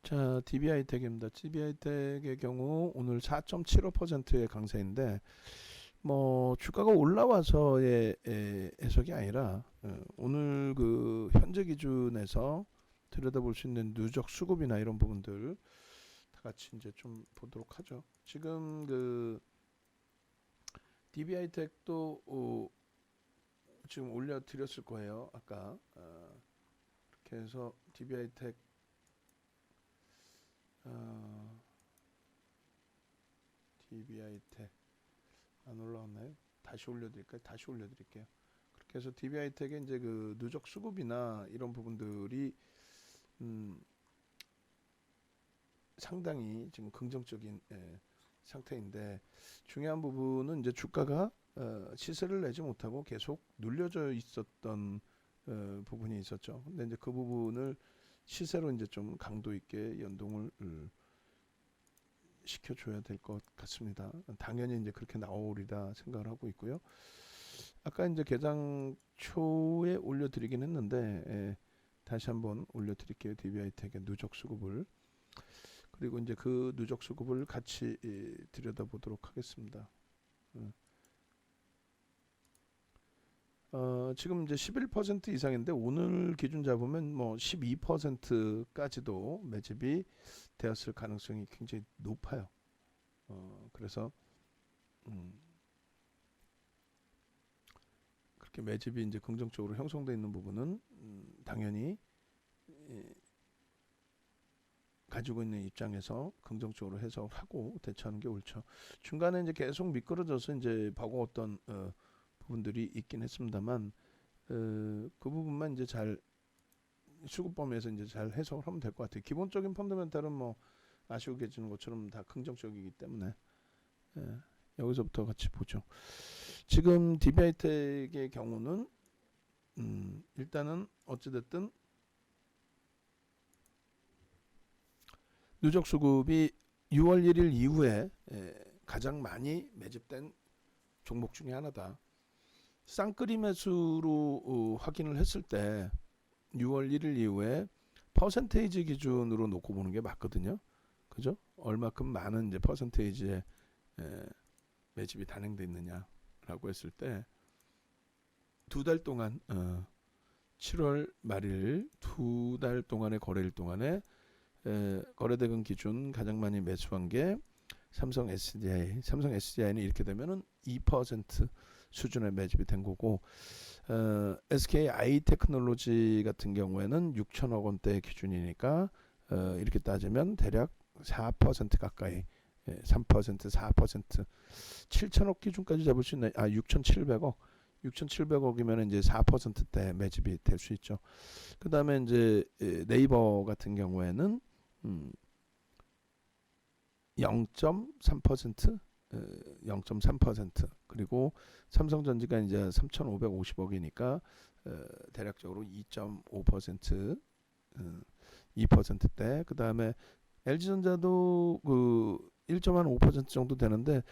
자, DB하이텍입니다. DB하이텍의 경우 오늘 4.75%의 강세인데 뭐 주가가 올라와서의 해석이 아니라 오늘 그 현재 기준에서 들여다볼 수 있는 누적 수급이나 이런 부분들 다 같이 이제 좀 보도록 하죠. 지금 그 DB하이텍도 지금 올려드렸을 거예요. 아까 이렇게 해서 DB하이텍 DB하이텍 안 올라왔나요? 다시 올려드릴까요? 다시 올려드릴게요. 그렇게 해서 DB하이텍의 이제 그 누적 수급이나 이런 부분들이 상당히 지금 긍정적인 상태인데 중요한 부분은 이제 주가가 시세를 내지 못하고 계속 눌려져 있었던 부분이 있었죠. 근데 이제 그 부분을 시세로 이제 좀 강도 있게 연동을 시켜줘야 될 것 같습니다. 당연히 이제 그렇게 나오리라 생각을 하고 있고요. 아까 이제 개장 초에 올려드리긴 했는데 다시 한번 올려드릴게요. DB하이텍의 누적 수급을. 그리고 이제 그 누적 수급을 같이 들여다보도록 하겠습니다. 지금 이제 11% 이상인데 오늘 기준 잡으면 뭐 12%까지도 매집이 되었을 가능성이 굉장히 높아요. 그래서 그렇게 매집이 이제 긍정적으로 형성되어 있는 부분은 당연히 가지고 있는 입장에서 긍정적으로 해석하고 대처하는 게 옳죠. 중간에 이제 계속 미끄러져서 이제 버거웠던 부분들이 있긴 했습니다만 그 부분만 이제 잘 수급 범위에서 이제 잘 해석을 하면 될 것 같아요. 기본적인 펀더멘탈은 뭐 아시고 계시는 것처럼 다 긍정적이기 때문에 여기서부터 같이 보죠. 지금 DB하이텍의 경우는 일단은 어찌됐든 누적 수급이 6월 1일 이후에 가장 많이 매집된 종목 중에 하나다. 쌍끌이 매수로 확인을 했을 때 6월 1일 이후에 퍼센테이지 기준으로 놓고 보는 게 맞거든요. 그죠? 얼마큼 많은 이제 퍼센테이지의 매집이 단행돼 있느냐라고 했을 때 두 달 동안 7월 말일 두 달 동안의 거래일 동안에 거래대금 기준 가장 많이 매수한 게 삼성 SDI. 삼성 SDI는 이렇게 되면은 2% 수준의 매집이 된 거고, SK 아이테크놀로지 같은 경우에는 6천억 원대 기준이니까 이렇게 따지면 대략 4% 가까이, 3%, 4%, 7천억 기준까지 잡을 수 있는 6,700억. 6,700억이면 이제 4%대 매집이 될 수 있죠. 그 다음에 이제 네이버 같은 경우에는 0.3%, 0.3%, 그리고 삼성전기가 이제 3,550억이니까 대략적으로 2.5%, 2%대. 그 다음에 LG전자도 그 1.5% 정도 되는데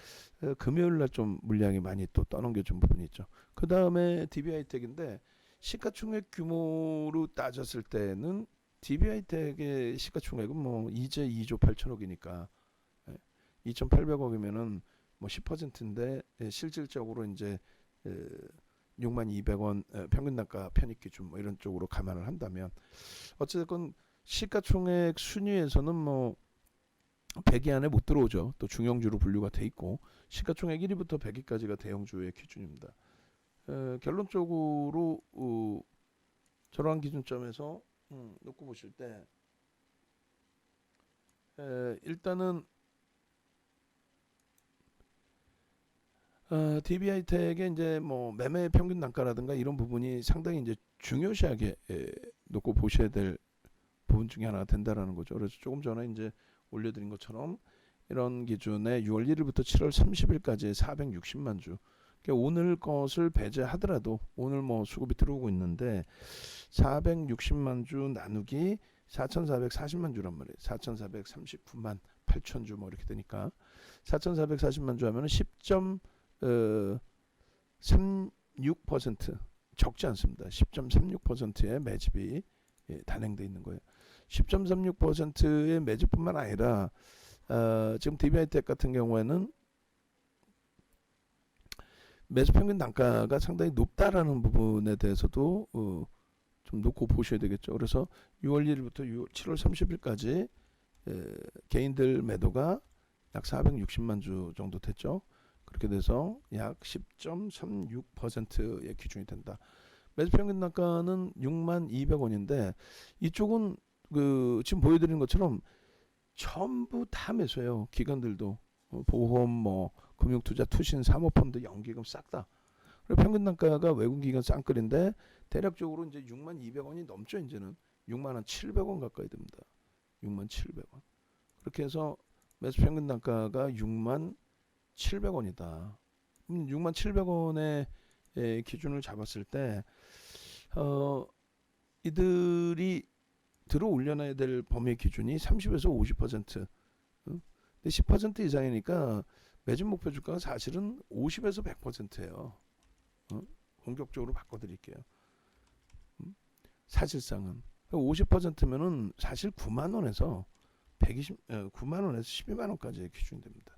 금요일 날 좀 물량이 많이 또 떠넘겨준 부분이 있죠. 그 다음에 DB하이텍인데 시가총액 규모로 따졌을 때는 DB하이텍의 시가총액은 뭐 이제 2조 8천억이니까 2,800억이면은 뭐 10%인데 실질적으로 이제 62,200원 평균 단가 편입 기준 뭐 이런 쪽으로 감안을 한다면 어쨌든 시가총액 순위에서는 뭐 100위 안에 못 들어오죠. 또 중형주로 분류가 돼 있고 시가총액 1위부터 100위까지가 대형주의 기준입니다. 결론적으로 저러한 기준점에서 놓고 보실 때 일단은 DB하이텍의 이제 뭐 매매 평균 단가라든가 이런 부분이 상당히 이제 중요시하게 놓고 보셔야 될 부분 중에 하나가 된다라는 거죠. 그래서 조금 전에 이제 올려드린 것처럼 이런 기준에 6월 1일부터 7월 30일까지 460만 주. 그러니까 오늘 것을 배제하더라도 오늘 뭐 수급이 들어오고 있는데 460만 주 나누기 4,440만 주란 말이에요. 4,439만 8천 주 뭐 이렇게 되니까 4,440만 주 하면은 10.36% 적지 않습니다. 10.36%의 매집이 단행돼 있는 거예요. 10.36%의 매집뿐만 아니라 지금 DBI텍 같은 경우에는 매수 평균 단가가 상당히 높다라는 부분에 대해서도 좀 놓고 보셔야 되겠죠. 그래서 6월 1일부터 7월 30일까지 개인들 매도가 약 460만 주 정도 됐죠. 그렇게 돼서 약 10.36%의 기준이 된다. 매수 평균 단가는 6만 200원인데 이쪽은 지금 보여드리는 것처럼 전부 다 매수해요. 기관들도 보험, 뭐 금융투자, 투신, 사모펀드, 연기금 싹 다. 그리고 평균 단가가 외국 기관 쌍끌인데 대략적으로 이제 6만 200원이 넘죠. 이제는 6만 한 700원 가까이 됩니다. 6만 700원. 그렇게 해서 매수 평균 단가가 6만 700원이다. 6만 700원의 기준을 잡았을 때 이들이 들어 올려놔야 될 범위 기준이 30에서 50%. 근데 10% 이상이니까 매집 목표 주가가 사실은 50에서 100%예요. 공격적으로 바꿔드릴게요. 사실상은 50%면은 사실 9만 원에서 9만 원에서 12만 원까지의 기준이 됩니다.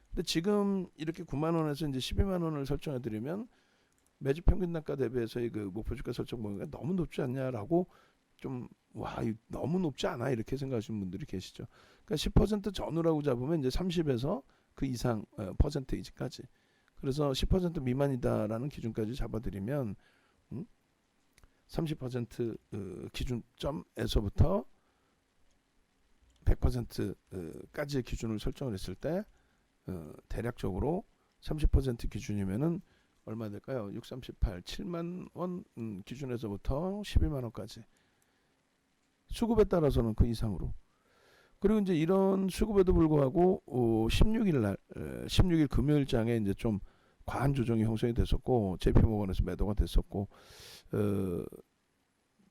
근데 지금 이렇게 9만 원에서 이제 12만 원을 설정해 드리면 매집 평균 단가 대비해서의 그 목표 주가 설정 범위가 너무 높지 않냐라고 좀 너무 높지 않아 이렇게 생각하시는 분들이 계시죠. 그러니까 10% 전후라고 잡으면 이제 30에서 그 이상 퍼센테이지까지. 그래서 10% 미만이다라는 기준까지 잡아드리면 30% 기준점에서부터 100%까지의 기준을 설정을 했을 때 대략적으로 30% 기준이면은 얼마 될까요? 6, 38, 7만 원 기준에서부터 12만 원까지. 수급에 따라서는 그 이상으로. 그리고 이제 이런 수급에도 불구하고 16일 금요일장에 이제 좀 과한 조정이 형성이 됐었고 JP모건에서 매도가 됐었고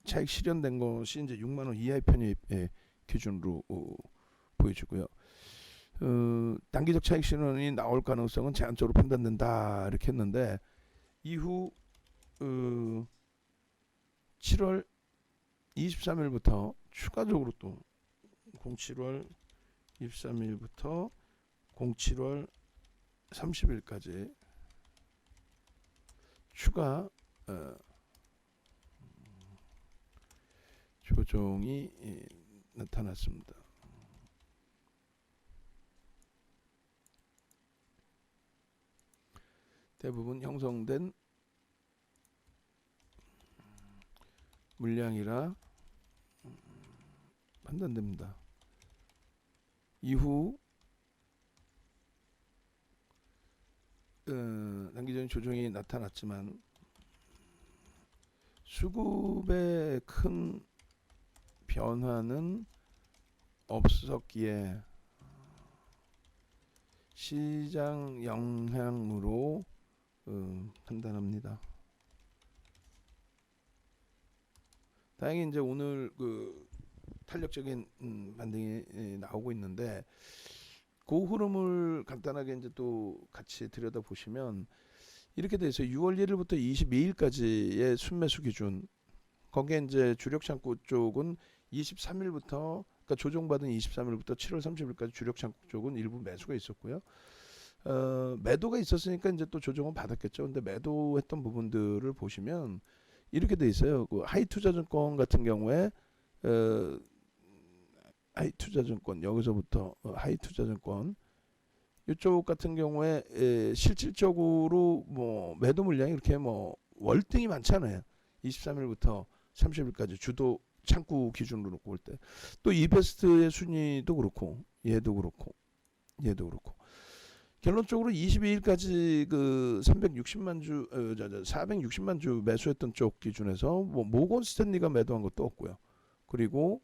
차익 실현된 것이 이제 6만 원 이하의 편입 기준으로 보여지고요. 단기적 차익 실현이 나올 가능성은 제한적으로 판단된다 이렇게 했는데 이후 7월 23일부터 추가적으로 또 07월 23일부터 07월 30일까지 추가 조정이 나타났습니다. 대부분 형성된 물량이라 판단됩니다. 이후 단기적인 조정이 나타났지만 수급의 큰 변화는 없었기에 시장 영향으로 판단합니다. 다행히 이제 오늘 탄력적인 반등이 나오고 있는데 그 흐름을 간단하게 이제 또 같이 들여다 보시면 이렇게 돼 있어요. 6월 1일부터 22일까지의 순매수 기준. 거기에 이제 주력 창구 쪽은 23일부터 그러니까 조정받은 23일부터 7월 30일까지 주력 창구 쪽은 일부 매수가 있었고요. 매도가 있었으니까 이제 또 조정은 받았겠죠. 근데 매도했던 부분들을 보시면 이렇게 돼 있어요. 그 하이투자증권 같은 경우에 하이투자증권 여기서부터 하이투자증권 이쪽 같은 경우에 실질적으로 뭐 매도 물량이 이렇게 뭐 월등히 많지 않아요. 23일부터 30일까지 주도 창구 기준으로 놓고 볼 때 또 이베스트의 순위도 그렇고 얘도 그렇고 결론적으로 22일까지 그 360만 주 460만 주 매수했던 쪽 기준에서 뭐 모건 스탠리가 매도한 것도 없고요. 그리고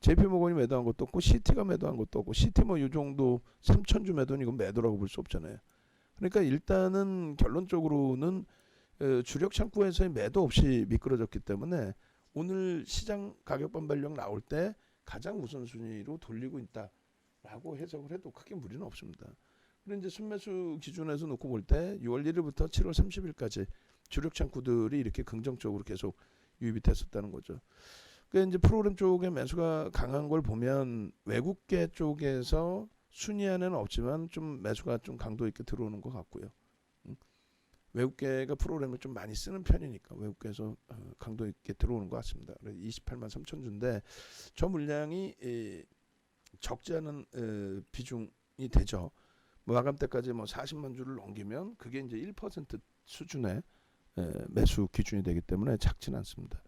JP모건이 매도한 것도 없고 CT가 매도한 것도 없고 CT 뭐 이 정도 3,000주 매도는 이건 매도라고 볼 수 없잖아요. 그러니까 일단은 결론적으로는 주력 창구에서의 매도 없이 미끄러졌기 때문에 오늘 시장 가격 반발력 나올 때 가장 우선순위로 돌리고 있다라고 해석을 해도 크게 무리는 없습니다. 그런데 이제 순매수 기준에서 놓고 볼 때 6월 1일부터 7월 30일까지 주력 창구들이 이렇게 긍정적으로 계속 유입이 됐었다는 거죠. 그 이제 프로그램 쪽에 매수가 강한 걸 보면 외국계 쪽에서 순위 안에는 없지만 좀 매수가 좀 강도 있게 들어오는 것 같고요. 외국계가 프로그램을 좀 많이 쓰는 편이니까 외국계에서 강도 있게 들어오는 것 같습니다. 28만 3천 주인데 저 물량이 적지 않은 비중이 되죠. 마감 때까지 뭐 40만 주를 넘기면 그게 이제 1% 수준의 매수 기준이 되기 때문에 작지는 않습니다.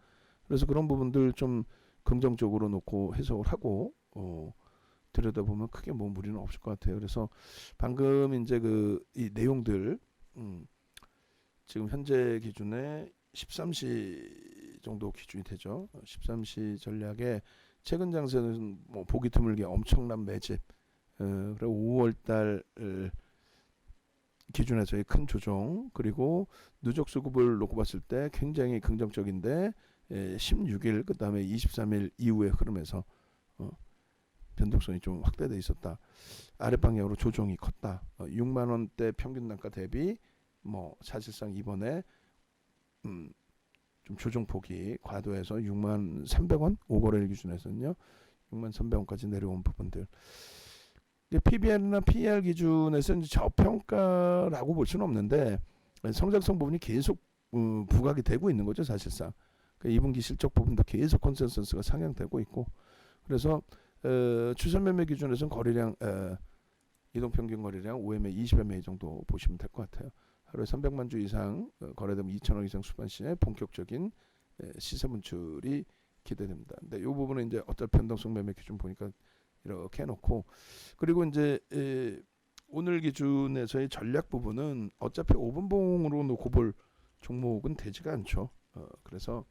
그래서 그런 부분들 좀 긍정적으로 놓고 해석을 하고 들여다보면 크게 뭐 무리는 없을 것 같아요. 그래서 방금 이제 이 내용들 지금 현재 기준에 13시 정도 기준이 되죠. 13시 전략에 최근 장세는 뭐 보기 드물게 엄청난 매집, 그리고 5월달 기준에서의 큰 조정, 그리고 누적 수급을 놓고 봤을 때 굉장히 긍정적인데 16일 그다음에 23일 이후의 흐름에서 변동성이 좀 확대돼 있었다. 아래 방향으로 조정이 컸다. 6만 원대 평균 단가 대비 뭐 사실상 이번에 좀 조정폭이 과도해서 6만 300원 5거래일 기준에서는요. 6만 300원까지 내려온 부분들. PBR이나 PER 기준에서 이제 저평가라고 볼 수는 없는데 성장성 부분이 계속 부각이 되고 있는 거죠, 사실상. 그러니까 2분기 실적 부분도 계속 컨센서스가 상향되고 있고, 그래서 추세 매매 기준에서는 거래량 이동평균 거래량 5매 20여 매 정도 보시면 될 것 같아요. 하루에 300만 주 이상 거래되면 2천억 이상 수반 시에 본격적인 시세 분출이 기대됩니다. 근데 이 부분은 이제 어떤 변동성 매매 기준 보니까 이렇게 해놓고, 그리고 이제 오늘 기준에서의 전략 부분은 어차피 5분봉으로 놓고 볼 종목은 되지가 않죠. 그래서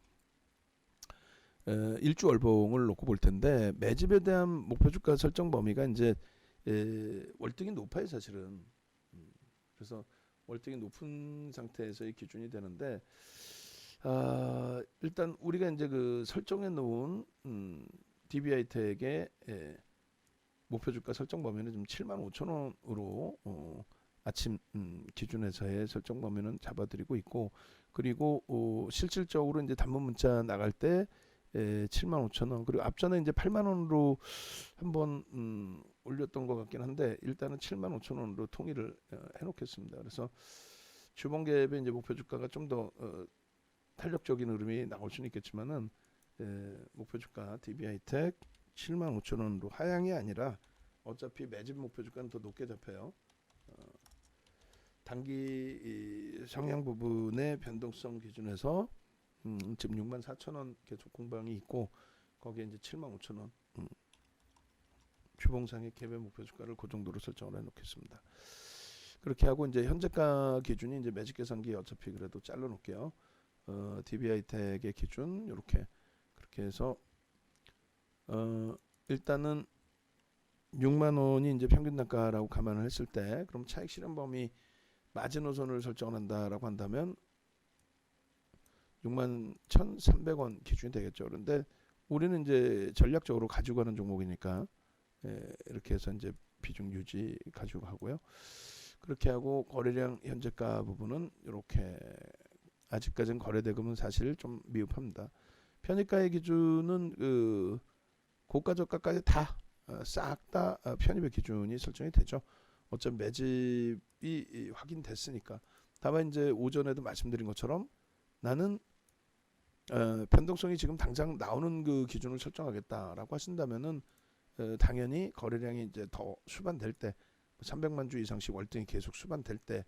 일주 월봉을 놓고 볼 텐데 매집에 대한 목표 주가 설정 범위가 이제 월등히 높아요, 사실은. 그래서 월등히 높은 상태에서의 기준이 되는데 일단 우리가 이제 설정해 놓은 DBI텍의 목표 주가 설정 범위는 좀 75,000원으로 아침 기준에서의 설정 범위는 잡아드리고 있고, 그리고 실질적으로 이제 단문 문자 나갈 때 75,000원, 그리고 앞전에 이제 8만 원으로 한번 올렸던 것 같긴 한데 일단은 75,000원으로 통일을 해놓겠습니다. 그래서 주봉갭의 이제 목표 주가가 좀 더 탄력적인 흐름이 나올 수는 있겠지만은 목표 주가 DBI텍 75,000원으로 하향이 아니라 어차피 매집 목표 주가는 더 높게 잡혀요. 단기 성향 부분의 변동성 기준에서 지금 64,000원 계속 공방이 있고 거기에 이제 75,000원 주봉상의 갭의 목표 주가를 그 정도로 설정을 해놓겠습니다. 그렇게 하고 이제 현재가 기준이 이제 매직 계산기 어차피 그래도 잘라 놓을게요. DBI텍의 기준 이렇게 그렇게 해서 일단은 6만 원이 이제 평균 단가라고 감안을 했을 때 그럼 차익 실현 범위 마지노선을 설정한다라고 한다면 6만 1,300원 기준이 되겠죠. 그런데 우리는 이제 전략적으로 가지고 가는 종목이니까 이렇게 해서 이제 비중 유지 가지고 가고요. 그렇게 하고 거래량 현재가 부분은 이렇게 아직까지는 거래 대금은 사실 좀 미흡합니다. 편입가의 기준은 고가 저가까지 다 싹 다 편입의 기준이 설정이 되죠. 어차피 매집이 확인됐으니까. 다만 이제 오전에도 말씀드린 것처럼 나는 변동성이 지금 당장 나오는 그 기준을 설정하겠다라고 하신다면은 당연히 거래량이 이제 더 수반될 때 300만 주 이상씩 월등히 계속 수반될 때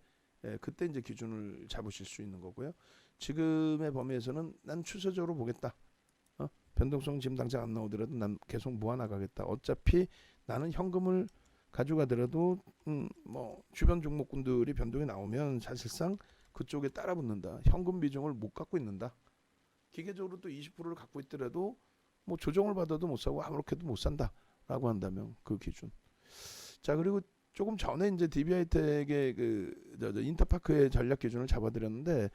그때 이제 기준을 잡으실 수 있는 거고요. 지금의 범위에서는 난 추세적으로 보겠다. 변동성 지금 당장 안 나오더라도 난 계속 모아나가겠다. 어차피 나는 현금을 가져가더라도 뭐 주변 종목군들이 변동이 나오면 사실상 그쪽에 따라붙는다. 현금 비중을 못 갖고 있는다. 기계적으로 또 20%를 갖고 있더라도 뭐 조정을 받아도 못 사고 아무렇게도 못 산다라고 한다면 그 기준. 자, 그리고 조금 전에 이제 DBI텍의 인터파크의 전략 기준을 잡아드렸는데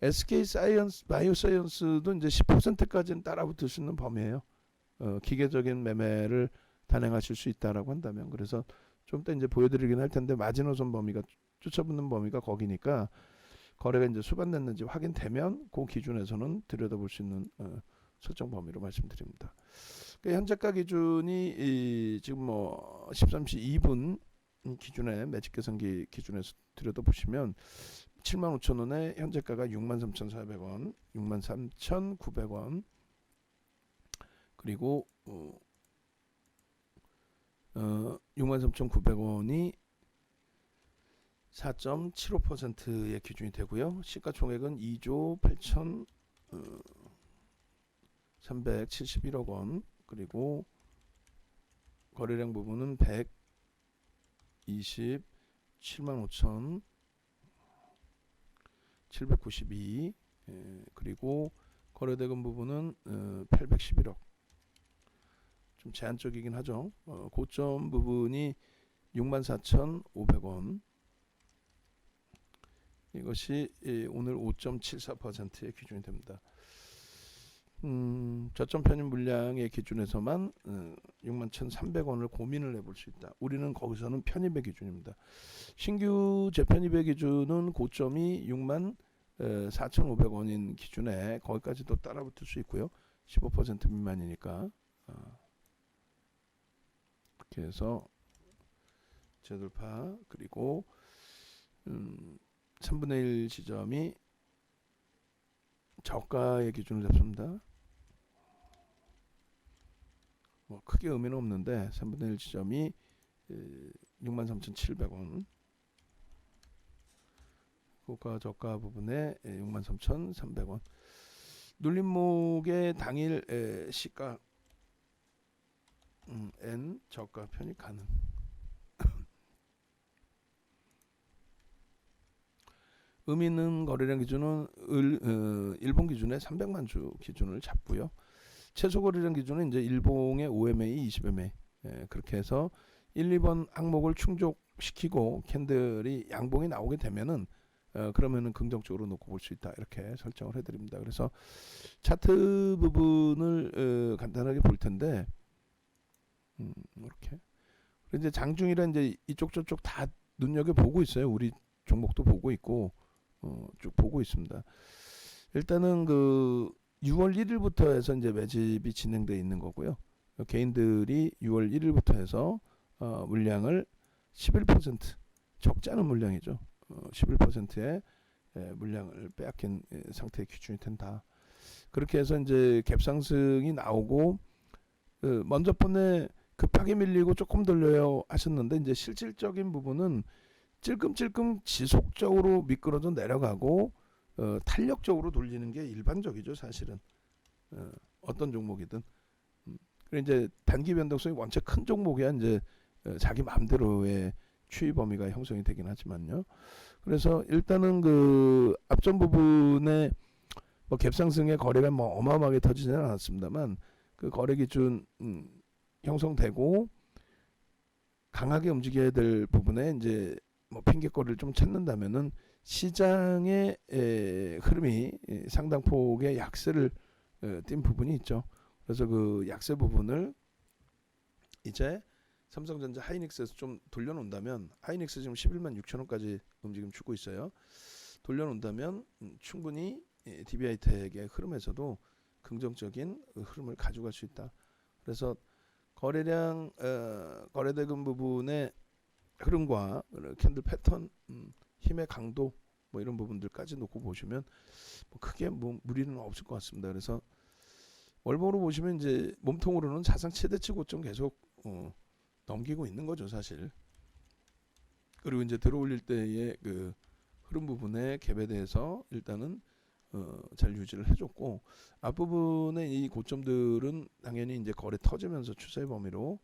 SK 사이언스 바이오사이언스도 이제 10%까지는 따라붙을 수 있는 범위예요. 기계적인 매매를 단행하실 수 있다라고 한다면. 그래서 좀 이따 이제 보여드리긴 할 텐데 마지노선 범위가 쫓아붙는 범위가 거기니까 거래가 이제 수반됐는지 확인되면 그 기준에서는 들여다볼 수 있는 설정 범위로 말씀드립니다. 현재가 기준이 지금 13시 2분 기준에 매직 계산기 기준에서 들여다보시면 75,000원에 현재가가 63,400원, 63,900원, 그리고 63,900원이 4.75%의 기준이 되고요. 시가총액은 2조 8,371억 원, 그리고 거래량 부분은 127만 5,792, 그리고 거래대금 부분은 811억. 좀 제한적이긴 하죠. 고점 부분이 64,500원. 이것이 오늘 5.74%의 기준이 됩니다. 저점 편입 물량의 기준에서만 61,300원을 고민을 해볼 수 있다. 우리는 거기서는 편입의 기준입니다. 신규 재편입의 기준은 고점이 64,500원인 기준에 거기까지도 따라붙을 수 있고요. 15% 미만이니까. 이렇게 해서 재돌파, 그리고 3분의 1 지점이 저가의 기준을 잡습니다. 크게 의미는 없는데 3분의 1 지점이 63,700원, 고가 저가 부분에 63,300원. 눌림목의 당일 시가 N 저가 편입 가능. 의미 있는 거래량 기준은 일본 기준의 300만 주 기준을 잡고요. 최소 거래량 기준은 이제 일봉의 5MA, 20MA, 그렇게 해서 1, 2번 항목을 충족시키고 캔들이 양봉이 나오게 되면은 그러면은 긍정적으로 놓고 볼 수 있다, 이렇게 설정을 해드립니다. 그래서 차트 부분을 간단하게 볼 텐데, 이렇게. 이제 장중이라 이제 이쪽 저쪽 다 눈여겨 보고 있어요. 우리 종목도 보고 있고 쭉 보고 있습니다. 일단은 그 6월 1일부터 해서 이제 매집이 진행되어 있는 거고요. 개인들이 6월 1일부터 해서 물량을 11%, 적지 않은 물량이죠. 11%의 물량을 빼앗긴 상태의 기준이 된다. 그렇게 해서 이제 갭상승이 나오고 먼저 번에 급하게 밀리고 조금 돌려요 하셨는데, 이제 실질적인 부분은 찔끔찔끔 지속적으로 미끄러져 내려가고 탄력적으로 돌리는 게 일반적이죠, 사실은. 어떤 종목이든. 그리고 이제 단기 변동성이 원체 큰 종목이야 이제 자기 마음대로의 추이 범위가 형성이 되긴 하지만요. 그래서 일단은 그 앞전 부분에 갭상승의 거래가 어마어마하게 터지지는 않았습니다만, 그 거래 기준 형성되고 강하게 움직여야 될 부분에 이제 핑계거리를 좀 찾는다면은 시장의 흐름이 상당폭의 약세를 띈 부분이 있죠. 그래서 그 약세 부분을 이제 삼성전자 하이닉스에서 좀 돌려놓는다면, 하이닉스 지금 11만 6천원까지 움직임 주고 있어요. 돌려놓는다면 충분히 DB하이텍의 흐름에서도 긍정적인 흐름을 가져갈 수 있다. 그래서 거래량, 거래대금 부분의 흐름과 캔들 패턴, 힘의 강도, 이런 부분들까지 놓고 보시면 크게 무리는 없을 것 같습니다. 그래서 월봉으로 보시면 이제 몸통으로는 사상 최대치 고점 계속 넘기고 있는 거죠, 사실. 그리고 이제 들어올릴 때의 그 흐름 부분의 갭에 대해서 일단은 잘 유지를 해줬고, 앞부분의 이 고점들은 당연히 이제 거래 터지면서 추세 범위로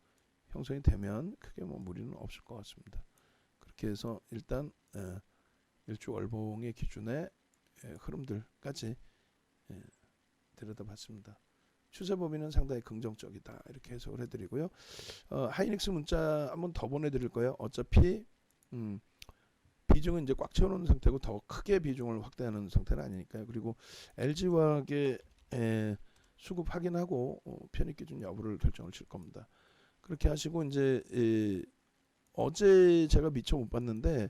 형성이 되면 크게 무리는 없을 것 같습니다. 그렇게 해서 일단 일주 월봉의 기준의 흐름들까지 들여다봤습니다. 추세 범위는 상당히 긍정적이다, 이렇게 해석을 해드리고요. 하이닉스 문자 한번 더 보내드릴 거예요. 어차피 비중은 이제 꽉 채워놓은 상태고 더 크게 비중을 확대하는 상태는 아니니까요. 그리고 LG화학의 수급 확인하고 편입 기준 여부를 결정을 칠 겁니다. 그렇게 하시고 이제 어제 제가 미처 못 봤는데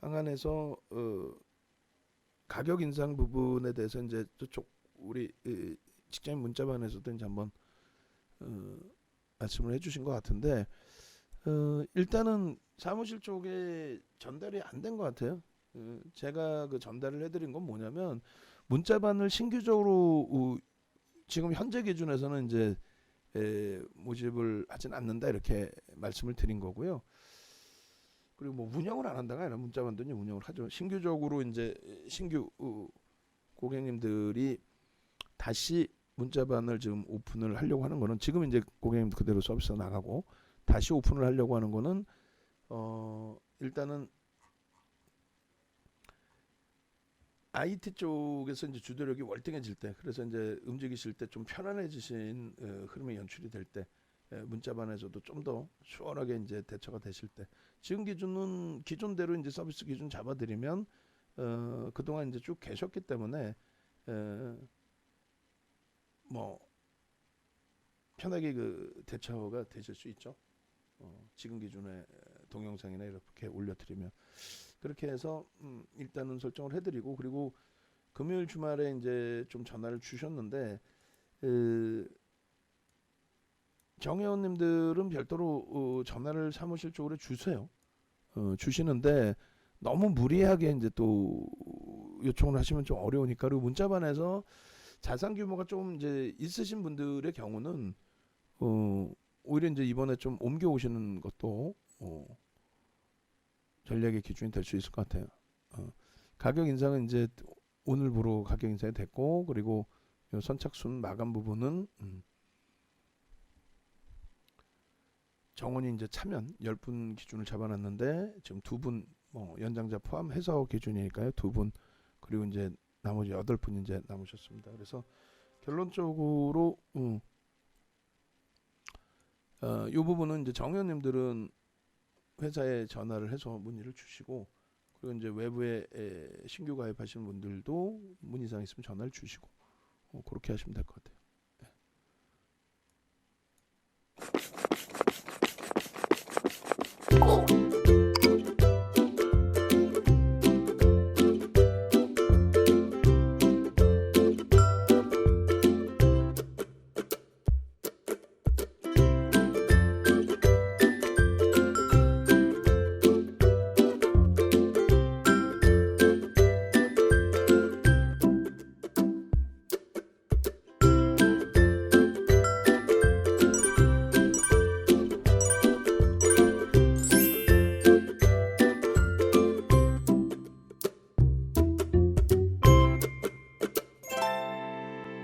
방안에서 가격 인상 부분에 대해서 이제 저쪽 우리 직장인 문자반에서도 이제 한번 말씀을 해주신 것 같은데 일단은 사무실 쪽에 전달이 안 된 것 같아요. 제가 그 전달을 해드린 건 뭐냐면 문자반을 신규적으로 지금 현재 기준에서는 이제 모집을 하진 않는다 이렇게 말씀을 드린 거고요. 그리고 뭐 운영을 안 한다가 아니라 문자반도 이제 운영을 하죠. 신규적으로 이제 신규 고객님들이 다시 문자반을 지금 오픈을 하려고 하는 거는 지금 이제 고객님들 그대로 서비스 나가고 다시 오픈을 하려고 하는 거는 일단은 IT 쪽에서 이제 주도력이 월등해질 때, 그래서 이제 움직이실 때 좀 편안해지신 흐름이 연출이 될 때, 문자반에서도 좀 더 수월하게 이제 대처가 되실 때, 지금 기준은 기존대로 이제 서비스 기준 잡아드리면 그동안 이제 쭉 계셨기 때문에 뭐 편하게 그 대처가 되실 수 있죠. 지금 기준의 동영상이나 이렇게 올려드리면 그렇게 해서 일단은 설정을 해드리고, 그리고 금요일 주말에 이제 좀 전화를 주셨는데 정회원님들은 별도로 전화를 사무실 쪽으로 주세요. 주시는데 너무 무리하게 이제 또 요청을 하시면 좀 어려우니까, 그리고 문자반에서 자산 규모가 좀 이제 있으신 분들의 경우는 오히려 이제 이번에 좀 옮겨 오시는 것도 전략의 기준이 될 수 있을 것 같아요. 가격 인상은 이제 오늘부로 가격 인상이 됐고, 그리고 선착순 마감 부분은 정원이 이제 차면 10분 기준을 잡아놨는데 지금 2분 연장자 포함해서 기준이니까요. 2분, 그리고 이제 나머지 8분 이제 남으셨습니다. 그래서 결론적으로 이 부분은 이제 정회원님들은 회사에 전화를 해서 문의를 주시고, 그리고 이제 외부에 신규 가입하시는 분들도 문의사항 있으면 전화를 주시고 그렇게 하시면 될 것 같아요.